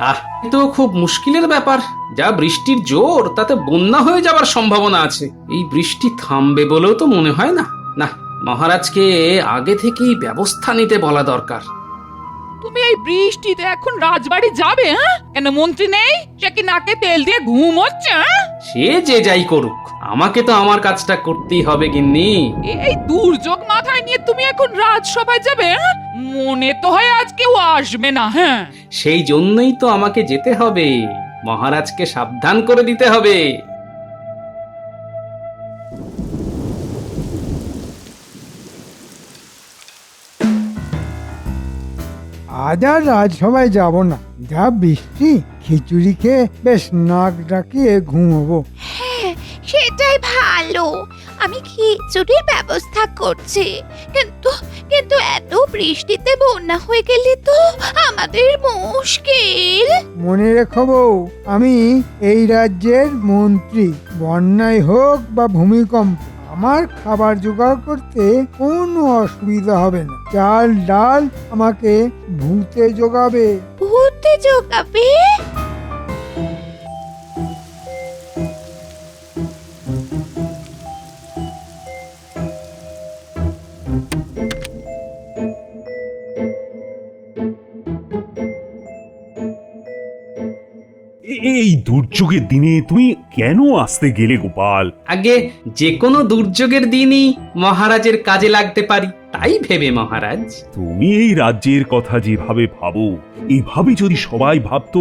আহ, এ তো খুব মুশকিলের ব্যাপার। যা বৃষ্টির জোর, তাতে বন্যা হয়ে যাবার সম্ভাবনা আছে। এই বৃষ্টি থামবে বলেও তো মনে হয় না। না, মহারাজকে আগে থেকেই ব্যবস্থা নিতে বলা দরকার। তুমি এই বৃষ্টিতে এখন রাজবাড়ি যাবে? হ্যাঁ, কেন মন্ত্রী নেই? সে কি নাকে তেল দিয়ে ঘুম হচ্ছে? সে যে যাই করুক, আমাকে তো আমার কাজটা করতেই হবে গিন্নি। এই দুর্যোগ মাথায় নিয়ে তুমি এখন রাজসভায় যাবে? হ্যাঁ? মনে তো হয় আজ কেউ আসবে না। হ্যাঁ, সেই জন্যই তো আমাকে যেতে হবে, মহারাজকে সাবধান করে দিতে হবে। আজ আর রাজসভায় যাব না, যা বৃষ্টি, খিচুড়ি খেয়ে বেশ নাক ডাকিয়ে ঘুমোবো। হ্যাঁ, সেটাই ভালো। আমি খিচুড়ির ব্যবস্থা করছি, কিন্তু কিন্তু এত বৃষ্টিতে বন্যা হয়ে গেলে তো আমাদের মুশকিল। মনে রেখো বউ, আমি এই রাজ্যের মন্ত্রী। বন্যায় হোক বা ভূমিকম্প, আমার খাবার জোগাড় করতে কোনো অসুবিধা হবে না। চাল ডাল আমাকে ভূতে জোগাবে। ভূতে জোগাবে? এই দুর্যোগের দিনে তুমি কেন আসতে গেলে গোপাল? আগে যে কোনো দুর্যোগের দিনই মহারাজের কাজে লাগতে পারি, তাই ভেবে মহারাজ। তুমি এই রাজ্যের কথা যেভাবে ভাবো, এভাবে যদি সবাই ভাবতো,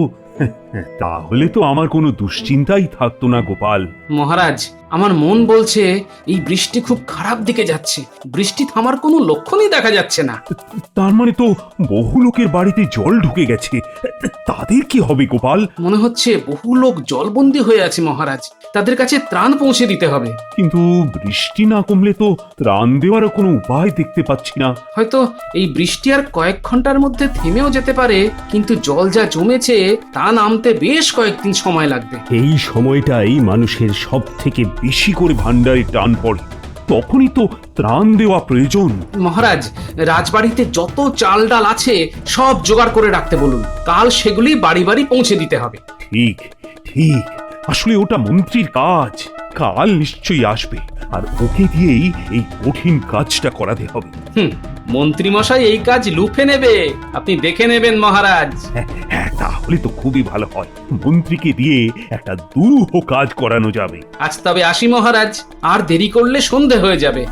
তাহলে তো আমার কোনো দুশ্চিন্তাই থাকতো না গোপাল। মহারাজ, আমার মন বলছে এই বৃষ্টি খুব খারাপ দিকে যাচ্ছে। বৃষ্টি থামার কোনো লক্ষণই দেখা যাচ্ছে না। তার মানে তো বহু লোকের বাড়িতে জল ঢুকে গেছে। তাদের কি হবে গোপাল? মনে হচ্ছে বহু লোক জলবন্দী হয়ে আছে মহারাজ। তাদের কাছে ত্রাণ পৌঁছে দিতে হবে। কিন্তু বৃষ্টি না কমলে তো ত্রাণ দেওয়ারও কোনো উপায় দেখতে পাচ্ছি না। হয়তো এই বৃষ্টি আর কয়েক ঘন্টার মধ্যে থেমেও যেতে পারে, কিন্তু জল যা জমেছে তা নামতে বেশ কয়েকদিন সময় লাগবে। এই সময়টাই মানুষের সব থেকে বেশি করে ভান্ডারে টান পড়ে, তখনই তো ত্রাণ দেওয়া প্রয়োজন। মহারাজ, রাজবাড়িতে যত চাল ডাল আছে সব জোগাড় করে রাখতে বলুন। কাল সেগুলি বাড়ি বাড়ি পৌঁছে দিতে হবে। ঠিক ঠিক, আসলে ওটা মন্ত্রীর কাজ। কাল নিশ্চয়ই আসবে, আর ওকে দিয়েই এই কঠিন কাজটা করাতে হবে। মন্ত্রী মশাই এই কাজ লুফে নেবে, আপনি দেখে নেবেন মহারাজ। হ্যাঁ, তাহলে তো খুবই ভালো হয়। মন্ত্রীকে দিয়ে একটা দুরূহ কাজ করানো যাবে। আজ তবে আসি মহারাজ, আর দেরি করলে সন্ধে হয়ে যাবে।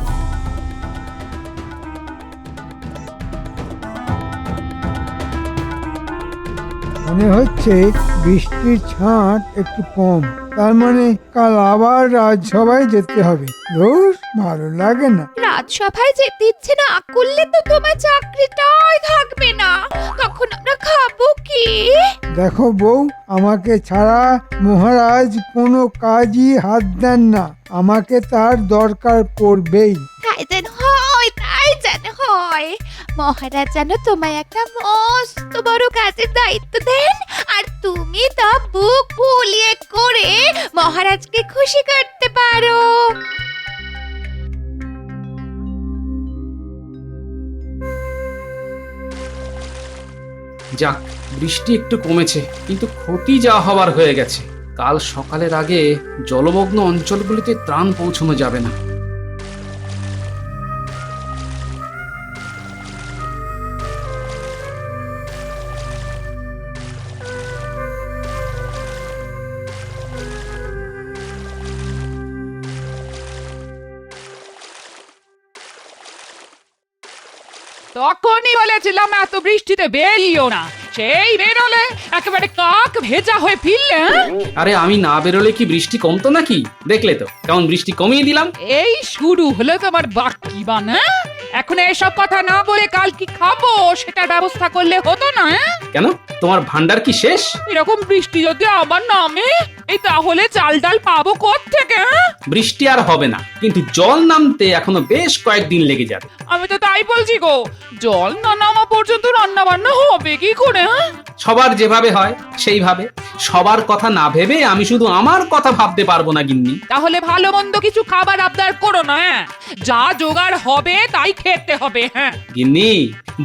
মনে হচ্ছে বৃষ্টির ছাঁট একটু কম, তার মানে কাল আবার রাজসভায় যেতে হবে। ধুর, ভালো লাগে না। রাজসভায় যেতে ইচ্ছে না করলে তো তোমার চাকরিটাই থাকবে না। তখন আমরা খাবো কি? দেখো বউ, আমাকে ছাড়া মহারাজ কোনো কাজই হাত দেন না। আমাকে তার দরকার পড়বেই। তাই যেন হয়, তাই যেন হয়। মহারাজ যেন তোমায় একটা মস্ত বড় কাজের দায়িত্ব দেন, আর তুমি তা বুক ফুলিয়ে করে মহারাজকে খুশি করতে পারো। যাক, বৃষ্টি একটু কমেছে, কিন্তু ক্ষতি যা হবার হয়ে গেছে। কাল সকালের আগে জলমগ্ন অঞ্চলগুলিতে ত্রাণ পৌঁছানো যাবে না। তখনই বলেছিলাম এত বৃষ্টিতে বেরিও না। সেই বেরোলে একেবারে কাক ভেজা হয়ে ফিরলে। হ্যাঁ? আরে আমি না বেরোলে কি বৃষ্টি কমতো নাকি? দেখলে তো কেমন বৃষ্টি কমিয়ে দিলাম। এই শুরু হলো তোমার বাকি বান। হ্যাঁ? এখন এসব কথা না বলে কাল কি খাবো সেটার ব্যবস্থা করলে হতো না? হ্যাঁ? কেন, তোমার ভান্ডার কি শেষ? এরকম বৃষ্টি যদি আবার নামে, এই তাহলে চাল ডাল পাবো কোত্থেকে? হ্যাঁ? বৃষ্টি আর হবে না, কিন্তু জল নামতে এখনো বেশ কয়েকদিন লেগে যাবে। আমি তো তাই বলছি গো, জল না নামা পর্যন্ত রান্না বান্না হবে কি করে? হ্যাঁ? সবার যেভাবে হয় সেইভাবে। সবার কথা না ভেবে আমি শুধু আমার কথা ভাবতে পারবো না গিন্নি। তাহলে ভালো মন্দ কিছু খাবার আবদার করো না। হ্যাঁ? যা জোগাড় হবে তাই খেতে হবে। হ্যাঁ, গিন্নি,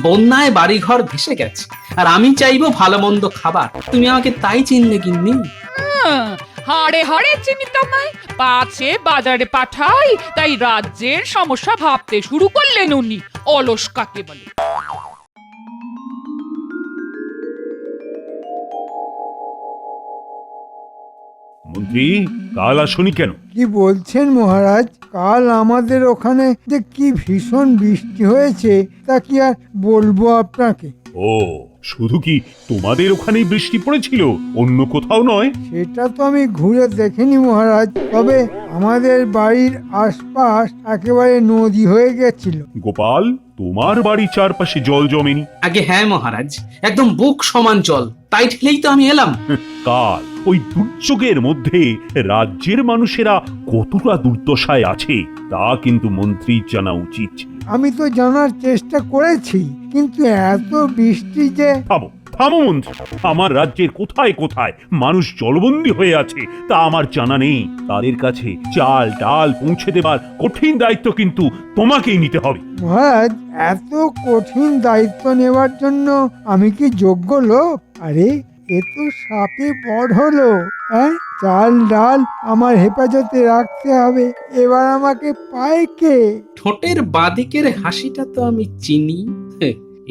বন্যায় বাড়িঘর ভেসে গেছে, আর আমি চাইবো ভালো মন্দ খাবার। তুমি আমাকে তাই চিনলে গিন্নি? হাড়ে হাড়ে চিনি তোমায়, পাছে বাজারে পাঠাই তাই রাজ্যের সমস্যা ভাবতে শুরু করলেন উনি। অলস কাকে বলে? মন্ত্রী, কাল আসনি কেন? কি বলছেন মহারাজ? কাল আমাদের ওখানে যে কি ভীষণ বৃষ্টি হয়েছে তা কি আর বলবো আপনাকে। ও, শুধু কি তোমাদের ওখানেই বৃষ্টি পড়েছিল, অন্য কোথাও নয়? সেটা তো আমি ঘুরে দেখিনি মহারাজ, তবে আমাদের বাড়ির আশপাশ একেবারে নদী হয়ে গেছিল। গোপাল, তোমার বাড়ির চারপাশে জল জমেনি? আগে হ্যাঁ মহারাজ, একদম বুক সমান জল, তাই ঠেলেই তো আমি এলাম। কাল ওই দুর্যোগের মধ্যে রাজ্যের মানুষেরা কতটা দুর্দশায় আছে তা কিন্তু মন্ত্রীর জানা উচিত। আমি তো জানার চেষ্টা করেছি, কিন্তু এত বৃষ্টি যে... থামো থামো মন্ত্রী, আমার রাজ্যের কোথায় কোথায় মানুষ জলবন্দী হয়ে আছে তা আমার জানা নেই। তাদের কাছে চাল ডাল পৌঁছে দেবার কঠিন দায়িত্ব কিন্তু তোমাকেই নিতে হবে। মহারাজ, এত কঠিন দায়িত্ব নেওয়ার জন্য আমি কি যোগ্য লোক? আরে এ তো সাপে বড় হলো। হ্যাঁ, চাল ডাল আমার হেফাজতে রাখতে হবে, এবার আমাকে পায় কে? ঠোঁটের বাঁদিকের হাসিটা তো আমি চিনি।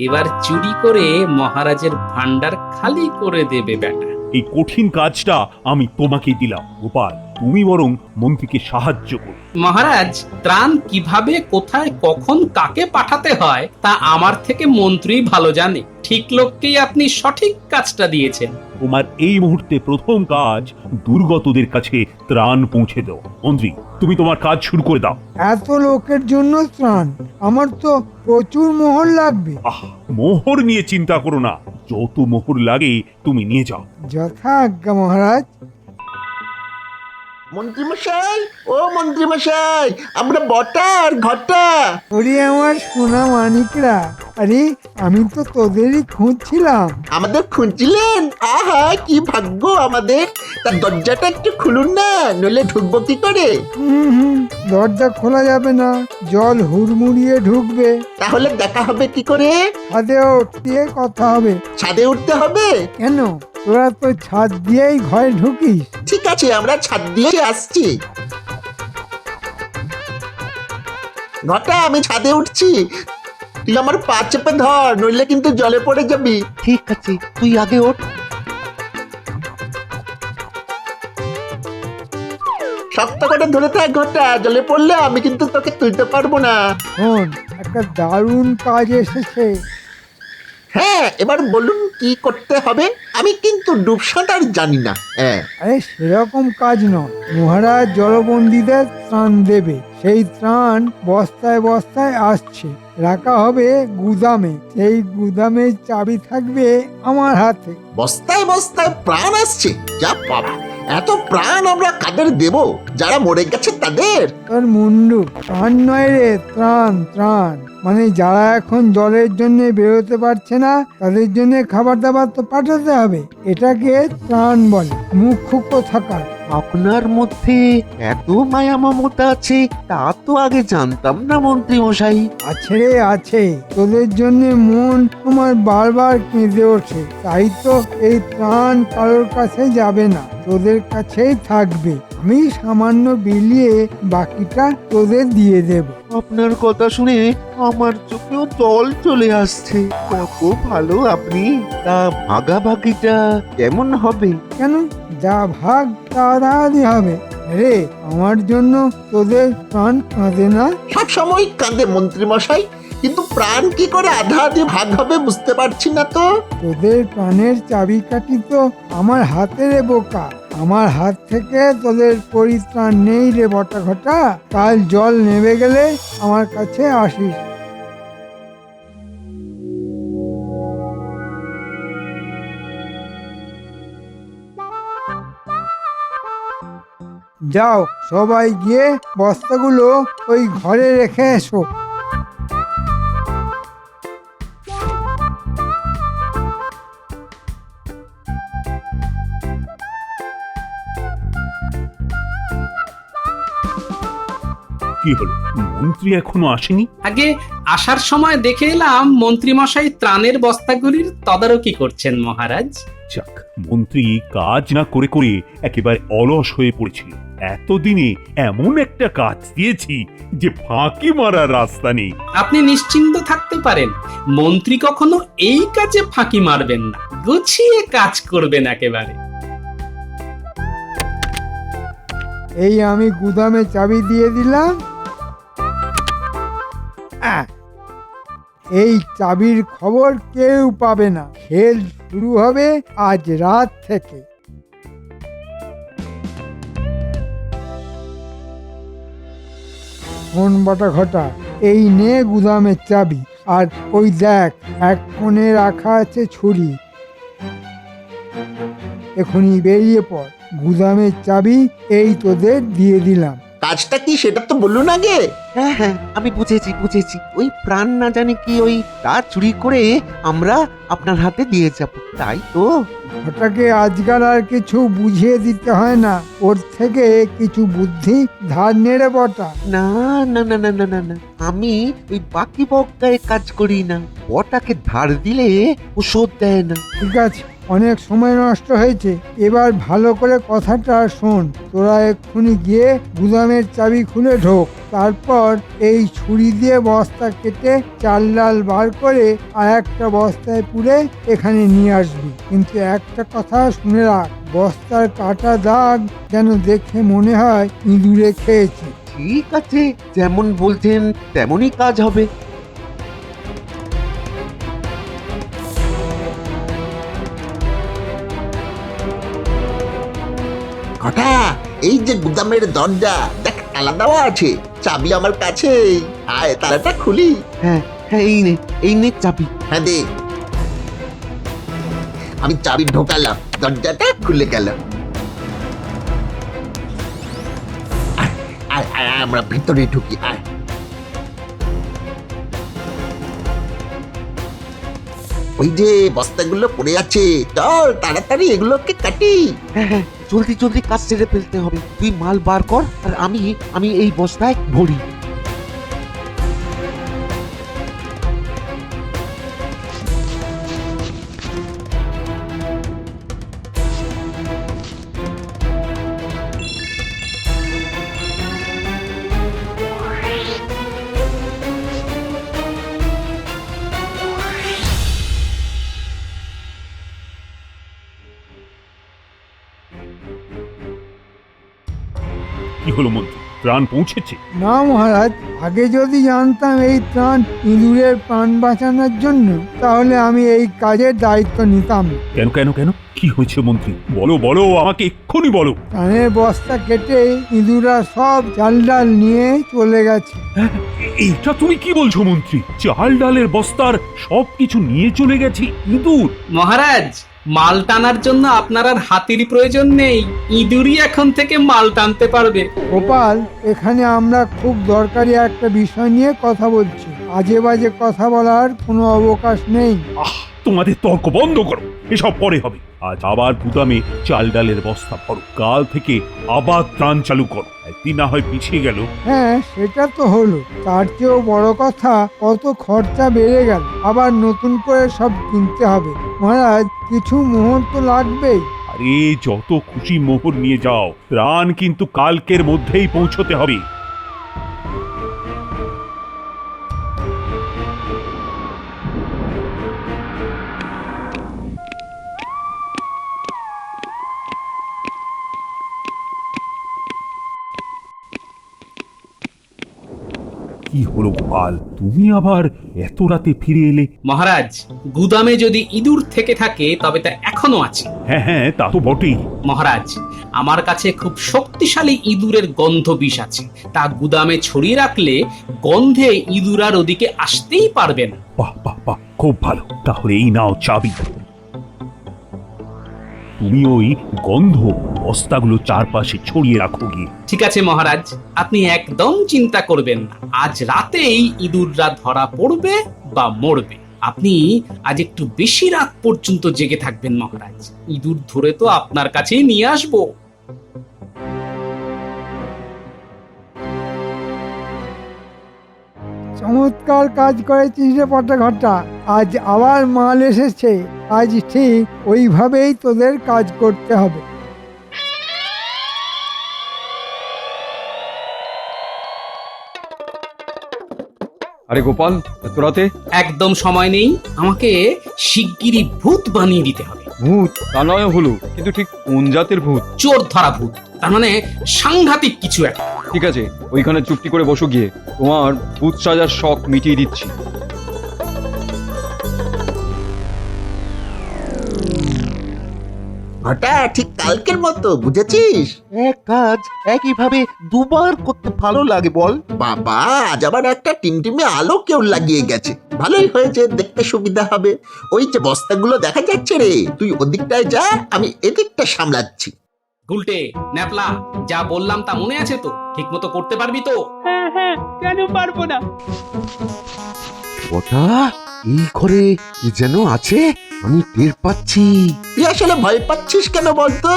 এবার চুরি করে মহারাজের ভান্ডার খালি করে দেবে বেটা। এই কঠিন কাজটা আমি তোমাকে দিলাম। গোপাল, তুমি বরং মন্ত্রীকে সাহায্য করো। মহারাজ, ত্রাণ কিভাবে কোথায় কখন কাকে পাঠাতে হয় তা আমার থেকে মন্ত্রী ভালো জানে। ঠিক লোককেই আপনি সঠিক কাজটা দিয়েছেন। তোমার এই মুহূর্তে প্রথম কাজ দুর্গতদের কাছে ত্রাণ পৌঁছে দাও। মন্ত্রী, তুমি তোমার কাজ শুরু করে দাও। এত লোকের জন্য ত্রাণ? আমার তো প্রচুর মোহর লাগবে। মোহর নিয়ে চিন্তা করো না, যত মোহর লাগে তুমি নিয়ে যাও। যথা আজ্ঞা মহারাজ। মন্ত্রীমশাই, ও মন্ত্রীমশাই, আমরা বটা আর ঘটা। ওরে আমার সোনা মানিকরা, আরে আমি তো তোদেরই খুঁজছিলাম। আমাদের খুঁজছিলেন? আহা, কি ভাগ্য আমাদের। তার দরজাটা একটু খুলুন না, নইলে ঢুকবো কি করে? দরজা খোলা যাবে না, জল হুড়মুড়িয়ে ঢুকবে। তাহলে দেখা হবে কি করে? ছাদে উঠিয়ে কথা হবে। ছাদে উঠতে হবে? কেন, তোরা তো ছাদ দিয়েই ঘরে ঢুকিস। ঠিক আছে, আমরা ছাদ দিয়ে আসছি। ঘটা, আমি ছাদে উঠছি, তুই আমার পা চেপে ধর, নইলে কিন্তু জলে পড়ে যাবি। ঠিক আছে, তুই আগে ওঠ। শক্ত করে ধরে থাক ঘটা, জলে পড়লে আমি কিন্তু তোকে তুলতে পারবো না। শোন, একটা দারুণ কাজ এসেছে। হ্যাঁ, এবার বলুন কি করতে হবে? আমি কিন্তু ডুব সাঁতার জানি না। হ্যাঁ, আরে সেরকম কাজ নয়, মহারাজ জলবন্দীদের ত্রাণ দেবে। সেই ত্রাণ বস্তায় বস্তায় আসছে, রাখা হবে গুদামে। সেই গুদামের চাবি থাকবে আমার হাতে। বস্তায় বস্তায় প্রাণ আসছে? যা বাবা, এত প্রাণ আমরা কাদের দেব? যারা মরে গেছে তাদের? তোর মুন্ডু, ত্রাণ নয় রে, ত্রাণ ত্রাণ। মানে যারা এখন জলের জন্য বেরোতে পারছে না, তাদের জন্য খাবার দাবার তো পাঠাতে হবে। এটাকে ত্রাণ বলে। মুখ্য কোথাকার। আপনার মধ্যে এত মায়া মমতা আছে তা তো আগে জানতাম না মন্ত্রী মশাই। আছে রে আছে, তোদের জন্য মন আমার বারবার কেঁদে ওঠে। তাই তো এই ত্রাণ কারোর কাছে যাবে না, তোদের কাছেই থাকবে। আমি সামান্য বিলিয়ে বাকিটা তোদের দিয়ে দেব। আপনার কথা শুনে আমার চোখেও জল চলে আসছে। কত ভালো আপনি। তা ভাগাভাগিটা কেমন হবে? কেন, যা ভাগ তা আধাআধি হবে রে। আমার জন্য তোদের প্রাণ কাঁদে না? সব সময় কাঁদে মন্ত্রী মশাই, কিন্তু প্রাণ কি করে আধা আধি ভাগ হবে বুঝতে পারছি না তো। তোদের প্রাণের চাবিকাঠি তো আমার হাতে রে বোকা। আমার হাত থেকে তোদের পরিত্রাণ নেই রে বটা ঘটা। কাল জল নেমে গেলে আমার কাছে আসিস। যাও, সবাই গিয়ে বস্তাগুলো ওই ঘরে রেখে এসো। কি হলো, মন্ত্রী এখনো আসেনি? আগে আসার সময় দেখে এলাম মন্ত্রীমশাই ত্রাণের বস্তাগুলির তদারকি করছেন মহারাজ। যাক, মন্ত্রী কাজ না করে করে একেবারে অলস হয়ে পড়েছিল। এতদিনে এমন একটা কাজ দিয়েছি যে ফাঁকি মারার রাস্তা নেই। আপনি নিশ্চিন্ত থাকতে পারেন, মন্ত্রী কখনো এই কাজে ফাঁকি মারবেন না, গুছিয়ে কাজ করবেন একেবারে। এই আমি গুদামে চাবি দিয়ে দিলাম। এই চাবির খবর কেউ পাবে না। খেল শুরু হবে আজ রাত থেকে। শোন বাটা ঘটা, এই নে গুদামের চাবি, আর ওই দেখ এক কোণে রাখা আছে ছুরি। এখনই বেরিয়ে পড়। গুদামের চাবি এই তোদের দিয়ে দিলাম। কাজটা কি সেটা তো বলুন আগে। হ্যাঁ হ্যাঁ, আমি বুঝেছি বুঝেছি। ওই প্রাণ না জানি কি ওই তা চুরি করে আমরা আপনার হাতে দিয়ে যাব, তাই তো? ওটাকে আজকাল আর কিছু বুঝিয়ে দিতে হয় না, ওর থেকে কিছু বুদ্ধি ধার নেড়ে বটা। না না না না না না না, আমি ওই বাকি বক্কায় কাজ করি না। ওটাকে ধার দিলে ও শোধ দেয় না। ঠিক আছে, অনেক সময় নষ্ট হয়েছে, এবার ভালো করে কথাটা শোন। তোরা এক্ষুনি গিয়ে গুদামের চাবি খুলে ঢোক, তারপর এই ছুরি দিয়ে বস্তা কেটে চাল ডাল বার করে আর একটা বস্তায় পুরে এখানে নিয়ে আসবি। কিন্তু একটা কথা শুনে রাখ, বস্তার কাটা দাগ যেন দেখে মনে হয় ইঁদুরে খেয়েছে। ঠিক আছে, যেমন বলছেন তেমনই কাজ হবে। ঘটা, এই যে গুদামের দরজা দেখ তালা দেওয়া আছে, চাবি আমার কাছে। আয় তালাটা খুলি। হ্যাঁ হ্যাঁ, এই নে চাবি। হ্যাঁ দে। আমি চাবি ঢোকালাম, দরজাটা খুলে গেল। আয় আয় আয়, আমরা ভিতরে ঢুকি। আয়, ওই যে বস্তাগুলো পড়ে আছে, চল তাড়াতাড়ি এগুলোকে কাটি। হ্যাঁ হ্যাঁ, জলদি জলদি কাজ সেরে ফেলতে হবে। তুই মাল বার কর আর আমি এই বস্তায় ভরি। কি হলো মন্ত্রী, প্রাণ পৌঁছেছে? না মহারাজ, আগে যদি জানতাম এই ত্রাণ ইঁদুরের প্রাণ বাঁচানোর জন্য, তাহলে আমি এই কাজের দায়িত্ব নিতাম না। কেন কেন কেন, কি হয়েছে মন্ত্রী? বলো বলো, আমাকে এক্ষুনি বলো। ত্রাণের বস্তা কেটে ইঁদুররা সব চাল ডাল নিয়ে চলে গেছে। এটা তুমি কি বলছো মন্ত্রী? চাল ডালের বস্তার সবকিছু নিয়ে চলে গেছি ইঁদুর? মহারাজ, মাল টানার জন্য আপনার আর হাতির প্রয়োজন নেই, ইঁদুরই এখন থেকে মাল টানতে পারবে। গোপাল, এখানে আমরা খুব দরকারি একটা বিষয় নিয়ে কথা বলছি, আজে বাজে কথা বলার কোনো অবকাশ নেই। তোমাদের তর্ক বন্ধ করো, এসব পরে হবে। আজ আবার গুদামে চাল ডালের বস্তা ভরো, কাল থেকে আবার ত্রাণ চালু করো। একদিন না হয় পিছিয়ে গেল। হ্যাঁ, সেটা তো হলো, তার চেয়েও বড় কথা কত খরচা বেড়ে গেল, আবার নতুন করে সব কিনতে হবে। মহারাজ, কিছু মোহর তো লাগবেই। আরে যত খুশি মোহর নিয়ে যাও, ত্রাণ কিন্তু কালকের মধ্যেই পৌঁছতে হবে। কি হলো গোপাল, তুমি আবার এত রাতে ফিরে এলে? মহারাজ, গুদামে যদি ইঁদুর থেকে থাকে তবে তা এখনো আছে। হ্যাঁ হ্যাঁ, তা তো বটেই। মহারাজ, আমার কাছে খুব শক্তিশালী ইঁদুরের গন্ধ বিষ আছে, তা গুদামে ছড়িয়ে রাখলে গন্ধে ইঁদুর আর ওদিকে আসতেই পারবে না। বাহ বাহ বাহ, খুব ভালো। তাহলে এই নাও চাবি। তুমি ওই গন্ধ বস্তাগুলো চারপাশে ছড়িয়ে রাখো গিয়ে। ঠিক আছে মহারাজ, আপনি একদম চিন্তা করবেন না, আজ রাতেই ইঁদুররা ধরা পড়বে বা মরবে। আপনি আজ একটু বেশি রাত পর্যন্ত জেগে থাকবেন মহারাজ, ইঁদুর ধরে তো আপনার কাছেই নিয়ে আসবো। চমৎকার কাজ করেছিস রে পটা ঘটা। আজ আবার মাল এসেছে, আজ ঠিক ওইভাবেই তোদের কাজ করতে হবে। আরে গোপাল, এত রাতে? একদম সময় নেই, আমাকে শিগগিরই ভূত বানিয়ে দিতে হবে। ভূত? তা নয় হলো, কিন্তু ঠিক কোন জাতের ভূত? চোর ধরা ভূত, তার মানে সাংঘাতিক কিছু একটা। ঠিক আছে, ওইখানে চুপটি করে বসো গিয়ে, তোমার ভূত সাজার শখ মিটিয়ে দিচ্ছি। ঘটা ঠিক কালকের মতো, বুঝেছিস? এক কাজ একইভাবে দুবার করতে ভালো লাগে বল। বাবা, আজ আবার একটা টিমটিমে আলো কেউ লাগিয়ে গেছে, ভালোই হয়েছে, দেখতে সুবিধা হবে। ওই যে বস্তাগুলো দেখা যাচ্ছে রে, তুই ওদিকটায় যা, আমি এদিকটা সামলাচ্ছি। গুলটে, ন্যাপলা, যা বললাম তা মনে আছে তো? ঠিক মতো করতে পারবি তো? ওটা এই ঘরে কি যেন আছে, আমি টের পাচ্ছি। তুই আসলে ভয় পাচ্ছিস কেন বলতো?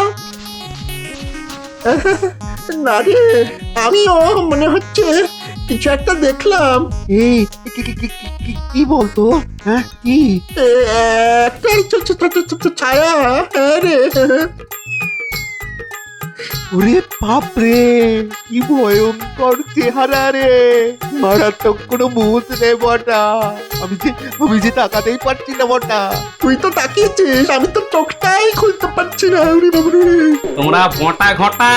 না রে, আমিও মনে হচ্ছে কিছু একটা দেখলাম। এই কি বলতো? হ্যাঁ কি? একটা ছায়া। হ্যাঁ রে, ওরে বাপরে, কি ভয়ঙ্কর চেহারা রে, মারাত্মক কোনো ভূত রে বটা। আমি যে তাকাতেই পারছি না বটা। তুই তো তাকিয়েছিস, আমি তো চোখটাই খুলতে পারছি না। ওরে বাবারে। তোমরা বটা ঘটা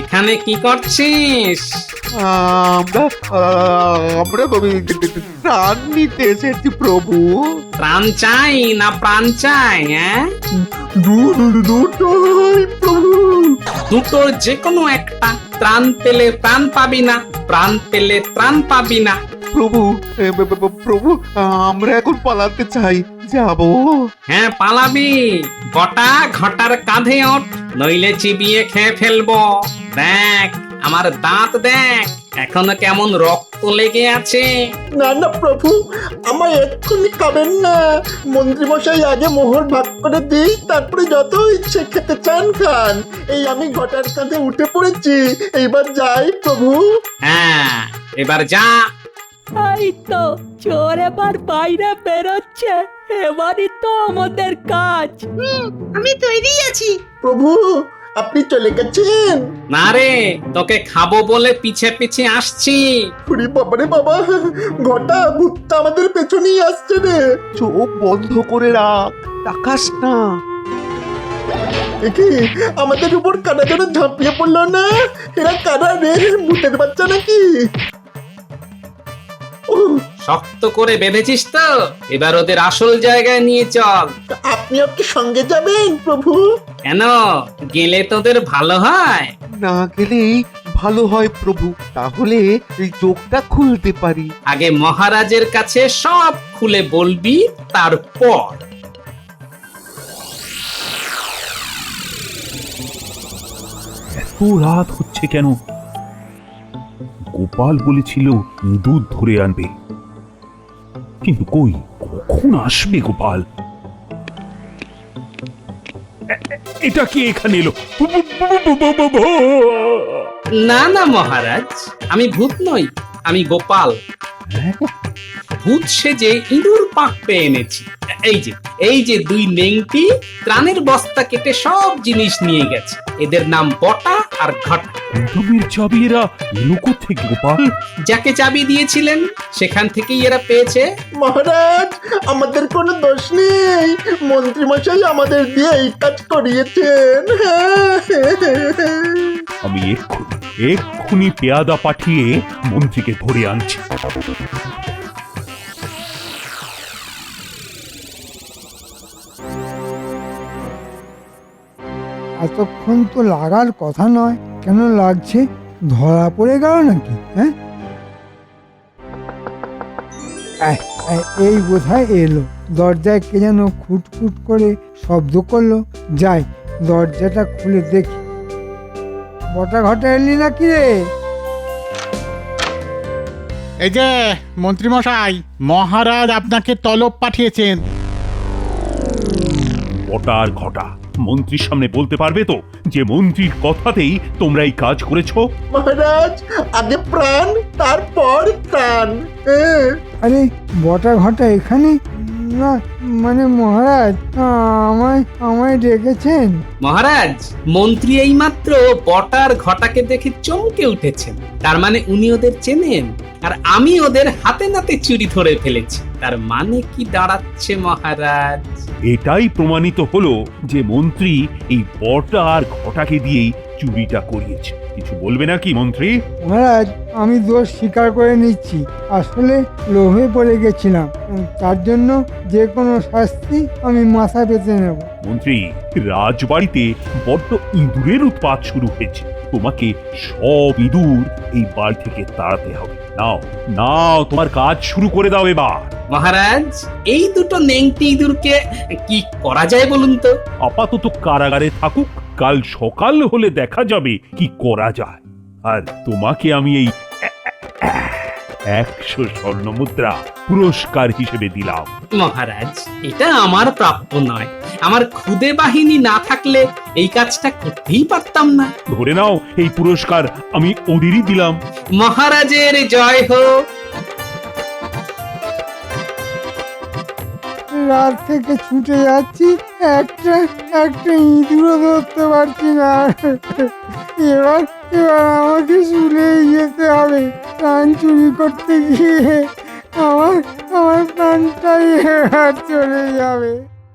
এখানে কি করছিস? আমরা প্রাণ নিতে এসেছি প্রভু। প্রাণ চাই না প্রাণ চাই? হ্যাঁ, দুটোই প্রভু। দুটোর যে কোনো একটা। ত্রাণ পেলে প্রাণ পাবি না, প্রাণ পেলে ত্রাণ পাবি না। প্রভু, প্রভু, আমরা এখন পালাতে চাই, যাবো? হ্যাঁ, পালাবি। বটা ঘটার কাঁধে ওঠ, নইলে চিবিয়ে খেয়ে ফেলবো। দেখ আমার দাঁত, দেখ এখনো কেমন রক্ত লেগে আছে। না না প্রভু, আমায় এক্ষুনি খাবেন না। মন্ত্রীমশাই আগে মোহর ভাগ করে দিই, তারপরে যত ইচ্ছে খেতে চান খান। এই আমি ঘটার কাঁধে উঠে পড়েছি, এইবার যাই প্রভু। হ্যাঁ, এবার যা। তাই তো, চোর এবার বাইরে বেরোচ্ছে, এবারই তো আমাদের কাজ। আমি তৈরি আছি। প্রভু, আপনি চলে গেছেন? না রে, তোকে খাবো বলে পিছে পিছে আসছি। ওরে বাবারে বাবা, ঘটা ভূতটা আমাদের পেছনেই আসছে রে। চোখ বন্ধ করে রাখ, তাকাস না। দেখি আমাদের উপর কারা যেন ঝাঁপিয়ে পড়লো না। এরা কারা রে, ভূতের বাচ্চা নাকি? শক্ত করে বেঁধেছিস তো, এবার ওদের আসল জায়গায় নিয়ে চল। আপনিও কি সঙ্গে যাবেন প্রভু? কেন, গেলে তোদের ভালো হয়? না গেলেই ভালো হয় প্রভু, তাহলে এই চোখটা খুলতে পারি। আগে মহারাজের কাছে সব খুলে বলবি, তারপর। এত রাত হচ্ছে কেন? গোপাল বলেছিল ইঁদুর ধরে আনবে, কিন্তু কই, কখন আসবে গোপাল? এটা কি এখানে এলো? না না মহারাজ, আমি ভূত নই, আমি গোপাল। ভূত সেজে ইঁদুর পাক পেয়ে এনেছি। এই যে দুই নেংটি ত্রাণের বস্তা কেটে সব জিনিস নিয়ে গেছে। এদের নাম বটা আর ঘটা। গুদামের চাবি এরা এলো কোত্থেকে গোপাল? যাকে চাবি দিয়েছিলেন সেখান থেকেই এরা পেয়েছে। মহারাজ, আমাদের কোনো দোষ নেই, মন্ত্রীমশাই আমাদের দিয়ে এই কাজ করিয়েছেন। আমি এক্ষুনি পেয়াদা পাঠিয়ে মন্ত্রীকে ধরে আনছি। এতক্ষণ তো লাগার কথা নয়, কেন লাগছে? ধরা পড়ে গেল নাকি? হ্যাঁ, এই বোধহয় এলো। দরজায় কে যেন খুটখুট করে শব্দ করলো। যাই, দরজাটা খুলে দেখি। বটা ঘটা এলি নাকি রে? এই যে মন্ত্রীমশাই, মহারাজ আপনাকে তলব পাঠিয়েছেন। বটা আর ঘটা মন্ত্রীর সামনে বলতে পারবে তো যে মন্ত্রীর কথাতেই তোমরা এই কাজ করেছো? মহারাজ, আগে প্রাণ তারপর ত্রাণ। আরে বটা ঘটা এখানে? না মানে মহারাজ, আমায় আমায় ডেকেছেন? মহারাজ, মন্ত্রী এইমাত্র বটার ঘটাকে দেখে চমকে উঠেছেন। তার মানে উনি ওদের চেনেন, আর আমি ওদের হাতে নাতে চুরি ধরে ফেলেছি। তার মানে কি দাঁড়াচ্ছে মহারাজ? এটাই প্রমাণিত হলো যে মন্ত্রী এই বটা আর ঘটাকে দিয়েই চুরিটা করিয়েছে। কিছু বলবে নাকি মন্ত্রী? মহারাজ, আমি দোষ স্বীকার করে নিচ্ছি। আসলে লোভে পড়ে গেছিলাম। তার জন্য যে কোনো শাস্তি আমি মাথা পেতে নেব। মন্ত্রী, রাজবাড়িতে বড্ড ইঁদুরের উৎপাত শুরু হয়েছে। তোমাকে সব ইঁদুর এই বাড়ি থেকে তাড়াতে হবে। নাও নাও, তোমার কাজ শুরু করে দাও এবার। মহারাজ, এই দুটো নেংটি ইঁদুরকে কি করা যায় বলুন তো? আপাতত কারাগারে থাকুক, কাল সকাল হলে দেখা যাবে কি করা যায়। আর তোমাকে আমি এই 100 স্বর্ণ মুদ্রা পুরস্কার হিসেবে দিলাম। মহারাজ, এটা আমার প্রাপ্য নয়। আমার খুদে বাহিনী না থাকলে এই কাজটা করতেই পারতাম না। ধরে নাও, এই পুরস্কার আমি ওদেরই দিলাম। মহারাজের জয় হোক। রাত থেকে ছুটে যাচ্ছি, একটা একটা ইঁদুরও ধরতে পারছি না। এবার এবার আমাকে শুলেই যেতে হবে। প্রাণ চুরি করতে গিয়ে আমার আমার প্রাণটাই এবার চলে যাবে।